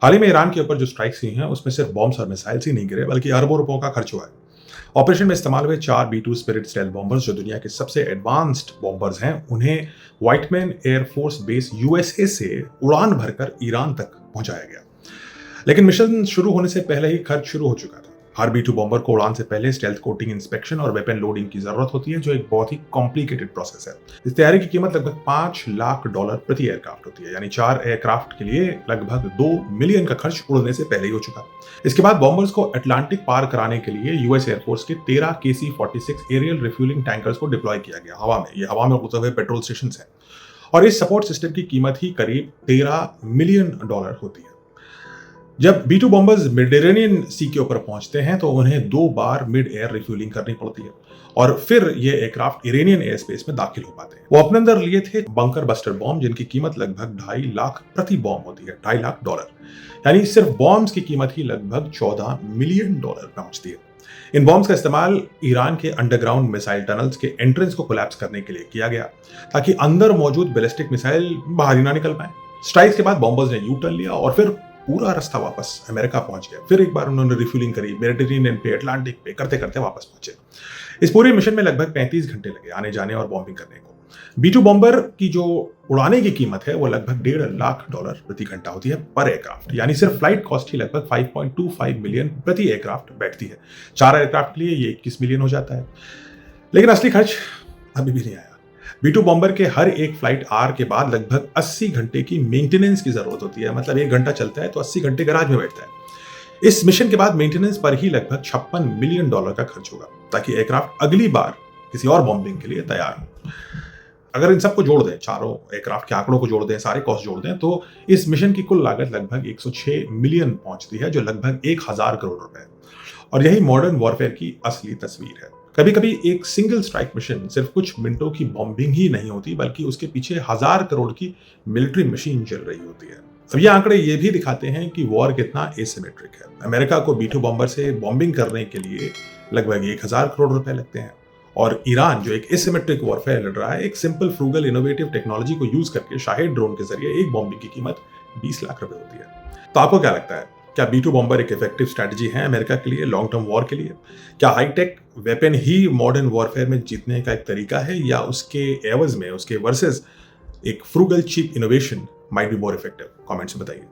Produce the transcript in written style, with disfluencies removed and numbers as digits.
हाल ही में ईरान के ऊपर जो स्ट्राइक्स हुई हैं, उसमें सिर्फ बॉम्ब्स और मिसाइल्स ही नहीं गिरे, बल्कि अरबों रुपयों का खर्च हुआ है। ऑपरेशन में इस्तेमाल हुए 4 B-2 स्पिरिट स्टेल्थ बॉम्बर्स, जो दुनिया के सबसे एडवांस्ड बॉम्बर्स हैं, उन्हें व्हाइटमैन एयरफोर्स बेस यूएसए से उड़ान भरकर ईरान तक पहुंचाया गया। लेकिन मिशन शुरू होने से पहले ही खर्च शुरू हो चुका था। हर B-2 बॉम्बर को उड़ान से पहले स्टेल्थ कोटिंग, इंस्पेक्शन और वेपन लोडिंग की जरूरत होती है, जो एक बहुत ही कॉम्प्लिकेटेड प्रोसेस है। इस तैयारी की कीमत लगभग $5 लाख प्रति एयरक्राफ्ट होती है, यानी 4 एयरक्राफ्ट के लिए लगभग $2 मिलियन का खर्च उड़ने से पहले ही हो चुका। इसके बाद बॉम्बर्स को अटलांटिक पार कराने के लिए यूएस एयरफोर्स के 13 KC-46 एरियल रिफ्यूलिंग टैंकर्स को डिप्लॉय किया गया हवा में। ये हवा में उड़ते हुए पेट्रोल स्टेशन हैं, और इस सपोर्ट सिस्टम की कीमत ही करीब $13 मिलियन होती है। जब B-2 बॉम्बर्स मेडिटेरेनियन सी के ऊपर पहुंचते हैं तो उन्हें 2 बार मिड एयर रिफ्यूलिंग करनी पड़ती है, और फिर ये एयरक्राफ्ट इरानियन एयर स्पेस में दाखिल हो पाते हैं। वो अपने अंदर लिए थे बंकर बस्टर बॉम्ब, जिनकी कीमत लगभग $2.5 लाख प्रति बॉम्ब होती है, $2.5 लाख, यानी सिर्फ बॉम्ब्स की कीमत ही लगभग $14 मिलियन पहुंचती है। इन बॉम्ब्स का इस्तेमाल ईरान के अंडरग्राउंड मिसाइल टनल्स के एंट्रेंस को कोलैप्स करने के लिए किया गया, ताकि अंदर मौजूद बैलिस्टिक मिसाइल बाहर ही ना निकल पाए। स्ट्राइक्स के बाद बॉम्बर्स ने यू टर्न लिया और फिर पूरा रास्ता वापस अमेरिका पहुंच गया। फिर एक बार उन्होंने रिफ्यूलिंग करी, मेडिटेरेनियन पे, अटलांटिक पे, करते करते वापस पहुंचे। इस पूरे मिशन में लगभग 35 घंटे लगे आने जाने और बॉम्बिंग करने को। B-2 बॉम्बर की जो उड़ाने की कीमत है वो लगभग $1.5 लाख प्रति घंटा होती है पर एयरक्राफ्ट, यानी सिर्फ फ्लाइट कॉस्ट ही लगभग 5.25 मिलियन प्रति एयरक्राफ्ट बैठती है। 4 एयरक्राफ्ट के लिए ये 21 मिलियन हो जाता है। लेकिन असली खर्च अभी भी नहीं आया। B-2 बॉम्बर के हर एक फ्लाइट आर के बाद लगभग 80 घंटे की मेंटेनेंस की जरूरत होती है। मतलब 1 घंटा चलता है तो 80 घंटे गैराज में बैठता है। इस मिशन के बाद मेंटेनेंस पर ही लगभग $56 मिलियन का खर्च होगा, ताकि एयरक्राफ्ट अगली बार किसी और बॉम्बिंग के लिए तैयार हो। अगर इन सबको जोड़ दें, चारों एयरक्राफ्ट के आंकड़ों को जोड़ दें, सारे कॉस्ट जोड़ दें, तो इस मिशन की कुल लागत लगभग 106 मिलियन पहुंचती है, जो लगभग 1000 करोड़ रुपए है। और यही मॉडर्न वॉरफेयर की असली तस्वीर है। कभी कभी एक सिंगल स्ट्राइक मिशन सिर्फ कुछ मिनटों की बॉम्बिंग ही नहीं होती, बल्कि उसके पीछे 1000 करोड़ की मिलिट्री मशीन चल रही होती है। अब ये आंकड़े ये भी दिखाते हैं कि वॉर कितना एसिमेट्रिक है। अमेरिका को B-2 बॉम्बर से बॉम्बिंग करने के लिए लगभग 1000 करोड़ रुपए लगते हैं, और ईरान जो एक एसिमेट्रिक वॉरफेयर लड़ रहा है, एक सिंपल, फ्रूगल, इनोवेटिव टेक्नोलॉजी को यूज करके शाहेद ड्रोन के जरिए एक बॉम्बिंग की कीमत 20 लाख रुपए होती है। तो आपको क्या लगता है, क्या B-2 बॉम्बर एक इफेक्टिव स्ट्रैटेजी है अमेरिका के लिए लॉन्ग टर्म वॉर के लिए? क्या हाईटेक वेपन ही मॉडर्न वॉरफेयर में जीतने का एक तरीका है, या उसके एवज में, उसके वर्सेस एक frugal cheap innovation might be more effective? Comments में बताइए।